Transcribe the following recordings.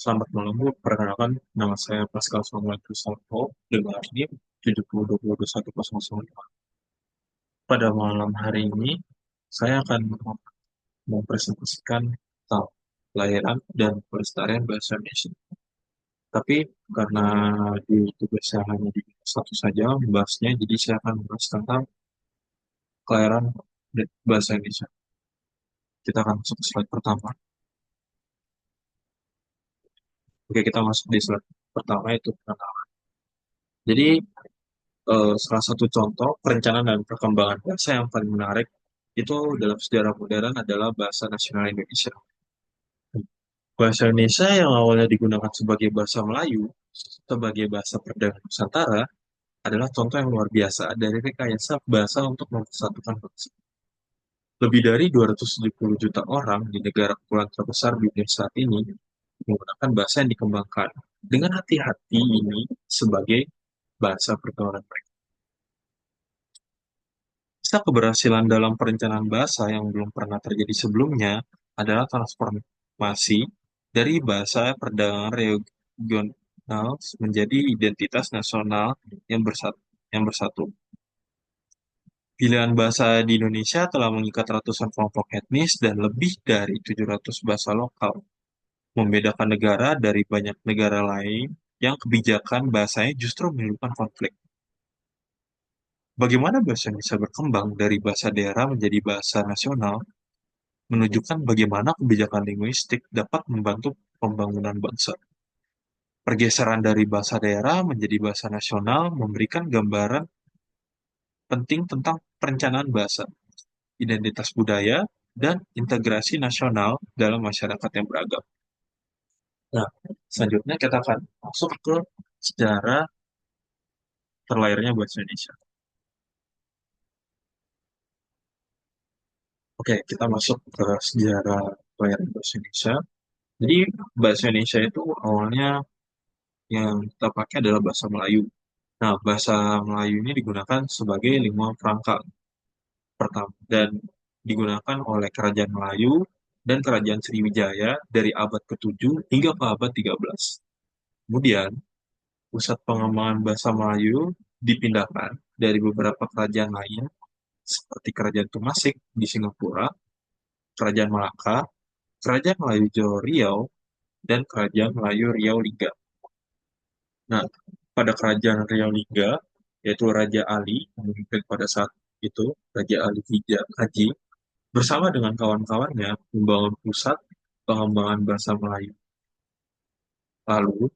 Selamat malam Bu, perkenalkan nama saya Pascal Samuel Kristanto dengan NIM 7020210005. Pada malam hari ini, saya akan mempresentasikan tentang pelayaran dan pelestarian bahasa Indonesia. Tapi karena di tugas saya hanya di satu saja membahasnya, jadi saya akan membahas tentang pelayaran dan bahasa Indonesia. Kita akan masuk ke slide pertama. Oke, kita masuk di slide pertama itu perkenalan. Jadi salah satu contoh perencanaan dan perkembangan bahasa yang paling menarik itu dalam sejarah modern adalah bahasa nasional Indonesia. Bahasa Indonesia yang awalnya digunakan sebagai bahasa Melayu, sebagai bahasa perdagangan Nusantara, adalah contoh yang luar biasa dari rekayasa bahasa untuk mempersatukan bangsa. Lebih dari 270 juta orang di negara kepulauan terbesar di dunia saat ini menggunakan bahasa yang dikembangkan dengan hati-hati ini sebagai bahasa pergaulan mereka. Kisah keberhasilan dalam perencanaan bahasa yang belum pernah terjadi sebelumnya adalah transformasi dari bahasa perdagangan regional menjadi identitas nasional yang bersatu. Yang bersatu. Pilihan bahasa di Indonesia telah mengikat ratusan kelompok etnis dan lebih dari 700 bahasa lokal, membedakan negara dari banyak negara lain yang kebijakan bahasanya justru menimbulkan konflik. Bagaimana bahasa Indonesia berkembang dari bahasa daerah menjadi bahasa nasional menunjukkan bagaimana kebijakan linguistik dapat membantu pembangunan bangsa. Pergeseran dari bahasa daerah menjadi bahasa nasional memberikan gambaran penting tentang perencanaan bahasa, identitas budaya, dan integrasi nasional dalam masyarakat yang beragam. Nah, selanjutnya kita akan masuk ke sejarah terlahirnya bahasa Indonesia. Oke, kita masuk ke sejarah terlahirnya bahasa Indonesia. Jadi, bahasa Indonesia itu awalnya yang kita pakai adalah bahasa Melayu. Nah, bahasa Melayu ini digunakan sebagai lingua franca pertama dan digunakan oleh Kerajaan Melayu dan Kerajaan Sriwijaya dari abad ke-7 hingga ke abad 13. Kemudian, pusat pengembangan bahasa Melayu dipindahkan dari beberapa kerajaan lain seperti Kerajaan Tumasik di Singapura, Kerajaan Malaka, Kerajaan Melayu Jawa Riau, dan Kerajaan Melayu Riau Liga. Nah, pada Kerajaan Riau Liga, yaitu Raja Ali yang memimpin pada saat itu, Raja Ali Haji, bersama dengan kawan-kawannya membangun pusat pengembangan bahasa Melayu. Lalu,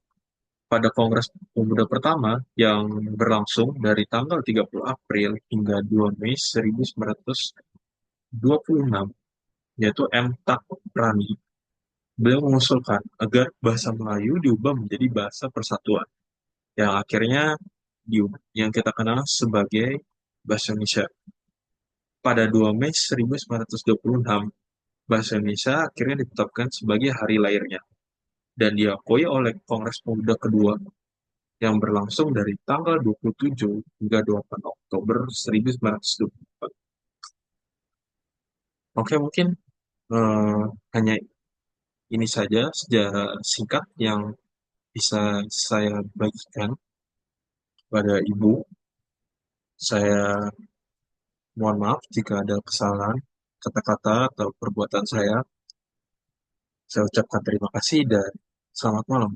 pada Kongres Pemuda pertama yang berlangsung dari tanggal 30 April hingga 2 Mei 1926, yaitu M. Tak Prani, beliau mengusulkan agar bahasa Melayu diubah menjadi bahasa persatuan, yang akhirnya yang kita kenal sebagai bahasa Indonesia. Pada 2 Mei 1926, bahasa Indonesia akhirnya ditetapkan sebagai hari lahirnya dan diakui oleh Kongres Pemuda kedua yang berlangsung dari tanggal 27 hingga 28 Oktober 1924. Oke, mungkin eh, hanya ini saja sejarah singkat yang bisa saya bagikan pada Ibu. Saya mohon maaf jika ada kesalahan kata-kata atau perbuatan saya. Saya ucapkan terima kasih dan selamat malam.